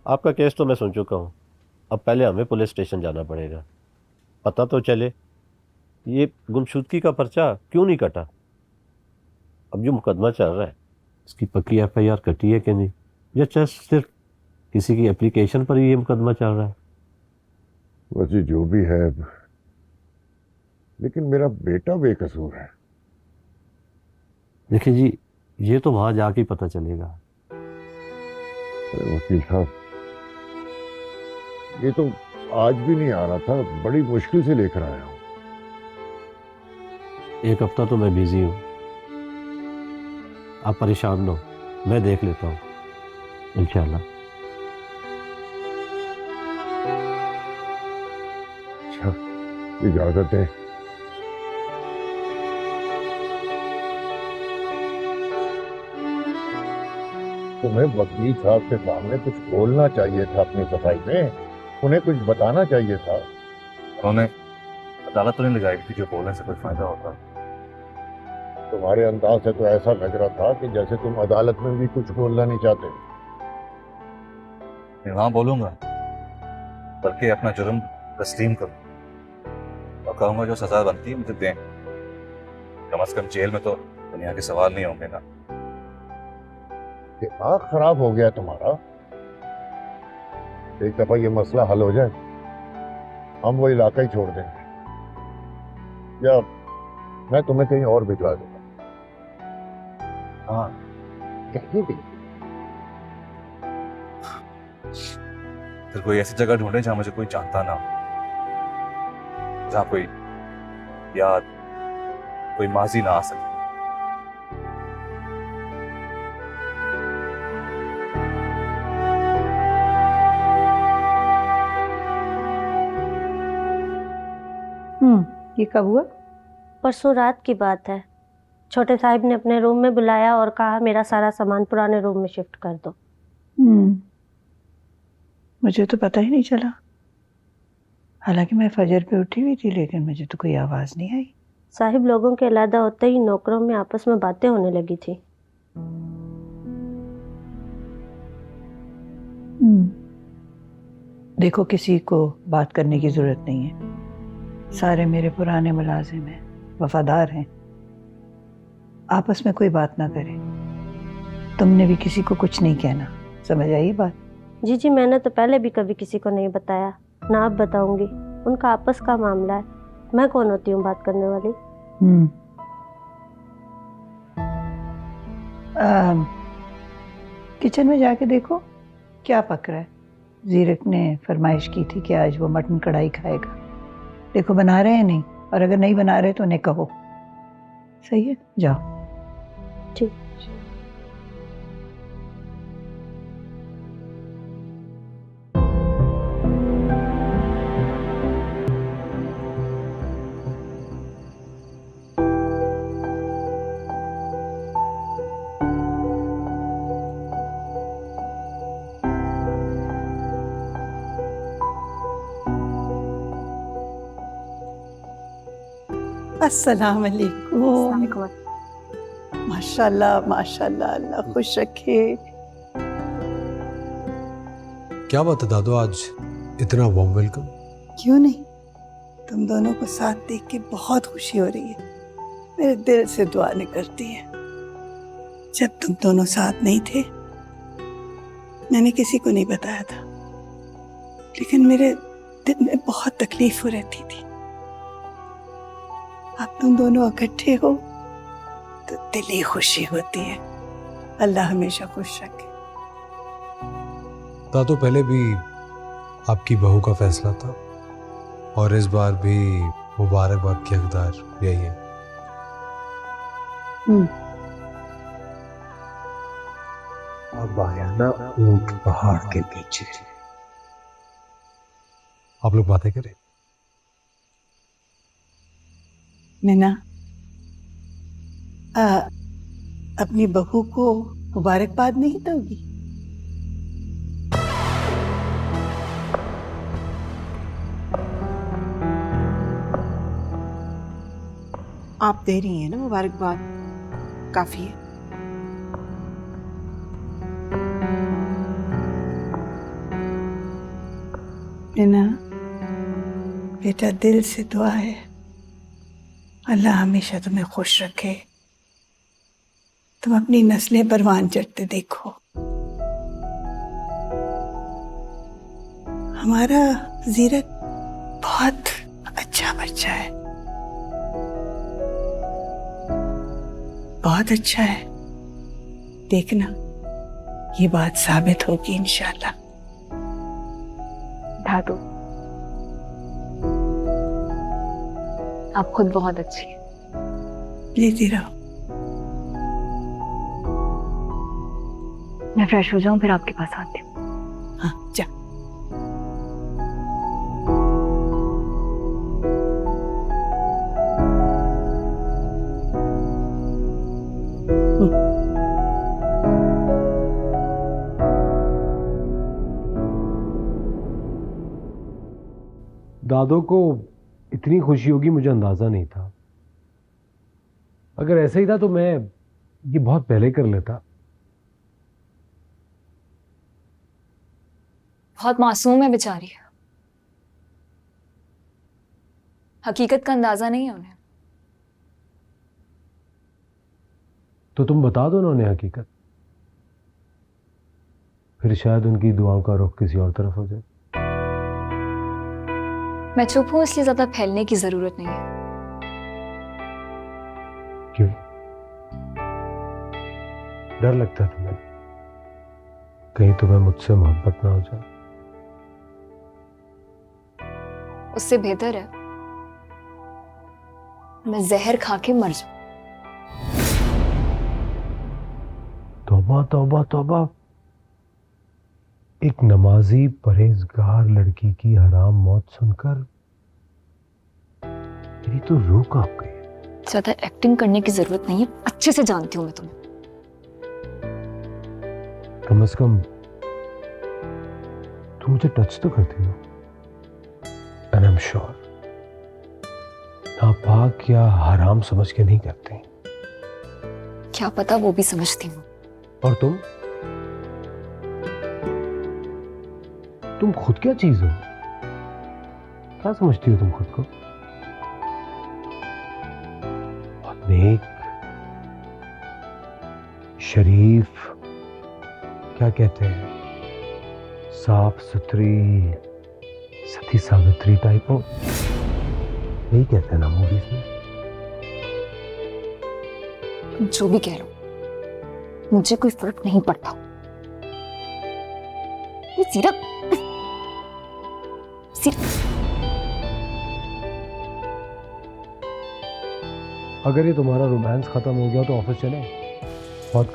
आपका केस तो मैं सुन चुका हूँ। अब पहले हमें पुलिस स्टेशन जाना पड़ेगा, पता तो चले ये गुमशुदगी का पर्चा क्यों नहीं कटा। अब जो मुकदमा चल रहा है, इसकी पक्की एफआईआर कटी है कि नहीं, या जस्ट सिर्फ किसी की एप्लीकेशन पर ही ये मुकदमा चल रहा है। वैसे जो भी है, लेकिन मेरा बेटा बेकसूर है। देखिए जी, ये तो वहां जाके ही पता चलेगा। अरे वकील साहब, ये तो आज भी नहीं आ रहा था, बड़ी मुश्किल से लेकर आया हूं। एक हफ्ता तो मैं बिजी हूँ, आप परेशान न हो, मैं देख लेता हूँ इंशाल्लाह। अच्छा, इजाजत है। तुम्हें वकील साहब के सामने कुछ बोलना चाहिए था, अपनी सफाई में उन्हें कुछ बताना चाहिए था। उन्होंने अदालत तो नहीं लगाई थी, जो बोलने से कोई फायदा होता। तुम्हारे अंदाज से तो ऐसा लग रहा था कि जैसे तुम अदालत में भी कुछ बोलना नहीं चाहते। मैं वहां बोलूंगा, बल्कि अपना जुर्म तस्लीम करूं और कहूंगा जो सजा बनती है मुझे दें। कम से कम जेल में तो दुनिया के सवाल नहीं होंगे ना। दिमाग खराब हो गया तुम्हारा। एक दफा ये मसला हल हो जाए, हम वो इलाका ही छोड़ देंगे, या मैं तुम्हें कहीं और भिजवा दूंगा। हाँ, कहीं भी। फिर कोई ऐसी जगह ढूंढे जहां मुझे कोई जानता ना हो, जहां कोई याद, कोई माजी ना आ सके। ये कब हुआ? परसों रात की बात है। छोटे साहिब ने अपने रूम में बुलाया और कहा मेरा सारा सामान पुराने रूम में शिफ्ट कर दो। मुझे तो पता ही नहीं चला। हालांकि मैं फजर पे उठी हुई थी, लेकिन मुझे तो कोई आवाज नहीं आई। साहिब लोगों के अलहदा होते ही नौकरों में आपस में बातें होने लगी थी। देखो, किसी को बात करने की जरूरत नहीं है। सारे मेरे पुराने मुलाजिम हैं, वफादार हैं। आपस में कोई बात ना करे। तुमने भी किसी को कुछ नहीं कहना, समझ आई बात? जी जी, मैंने तो पहले भी कभी किसी को नहीं बताया, ना अब बताऊंगी। उनका आपस का मामला है, मैं कौन होती हूँ बात करने वाली। किचन में जाके देखो क्या पक रहा है। जीरक ने फरमाइश की थी कि आज वो मटन कढ़ाई खाएगा। देखो बना रहे हैं नहीं, और अगर नहीं बना रहे तो उन्हें कहो। सही है, जाओ। ठीक। अस्सलाम वालेकुम। माशाल्लाह माशाल्लाह, अल्लाह खुश रखे। क्या बात है दादू, आज इतना वार्म वेलकम? क्यों नहीं, तुम दोनों को साथ देख के बहुत खुशी हो रही है। मेरे दिल से दुआ निकलती है। जब तुम दोनों साथ नहीं थे, मैंने किसी को नहीं बताया था, लेकिन मेरे दिल में बहुत तकलीफ हो रहती थी। अब तुम दोनों इकट्ठे हो तो दिली खुशी होती है। अल्लाह हमेशा खुश रखे। दादू, पहले भी आपकी बहू का फैसला था और इस बार भी मुबारकबाद के हकदार यही है। अब आया ना ऊंट पहाड़ के पीछे। आप लोग बातें करें। मीना, अपनी बहू को मुबारकबाद नहीं दोगी? आप दे रही हैं ना मुबारकबाद, काफी है। नैना बेटा, दिल से दुआ है अल्लाह हमेशा तुम्हें खुश रखे। तुम अपनी नस्लें परवान चढ़ते देखो। हमारा जीरक बहुत अच्छा बच्चा है, बहुत अच्छा है। देखना ये बात साबित होगी इंशाल्लाह। दादू, आप खुद बहुत अच्छी हैं। लेती रहो। मैं फ्रेश हो जाऊं फिर आपके पास आती हूँ। हाँ जा। दादो को इतनी खुशी होगी मुझे अंदाजा नहीं था। अगर ऐसा ही था तो मैं ये बहुत पहले कर लेता। बहुत मासूम है बेचारी, हकीकत का अंदाजा नहीं है उन्हें। तो तुम बता दो ना उन्हें हकीकत, फिर शायद उनकी दुआओं का रुख किसी और तरफ हो जाए। मैं चुप हूं इसलिए ज्यादा फैलने की जरूरत नहीं है। क्यों? डर लगता है तुम्हें कहीं तुम्हें मुझसे मोहब्बत ना हो जाए? उससे बेहतर है मैं जहर खा के मर जाऊं। तौबा तौबा तौबा, एक नमाजी परहेजगार लड़की की हराम मौत सुनकर मेरी तो रूह कांप गई। ज्यादा एक्टिंग करने की जरूरत नहीं है, अच्छे से जानती हूं मैं तुम्हें। कम से कम तुम मुझे टच तो करती हो। एंड आई एम श्योर नापाक या हराम समझ के नहीं करते। क्या पता वो भी समझती हूँ। और तुम खुद क्या चीज हो? क्या समझती हो तुम खुद को? बहुत नेक, शरीफ, क्या कहते हैं, साफ सुथरी, सती सावित्री टाइप हो, यही कहते हैं ना मूवीज में। जो भी कह लो मुझे कोई फर्क नहीं पड़ता। ये सीरत अगर ये तुम्हारा रोमांस खत्म हो गया तो ऑफिस चले। बहुत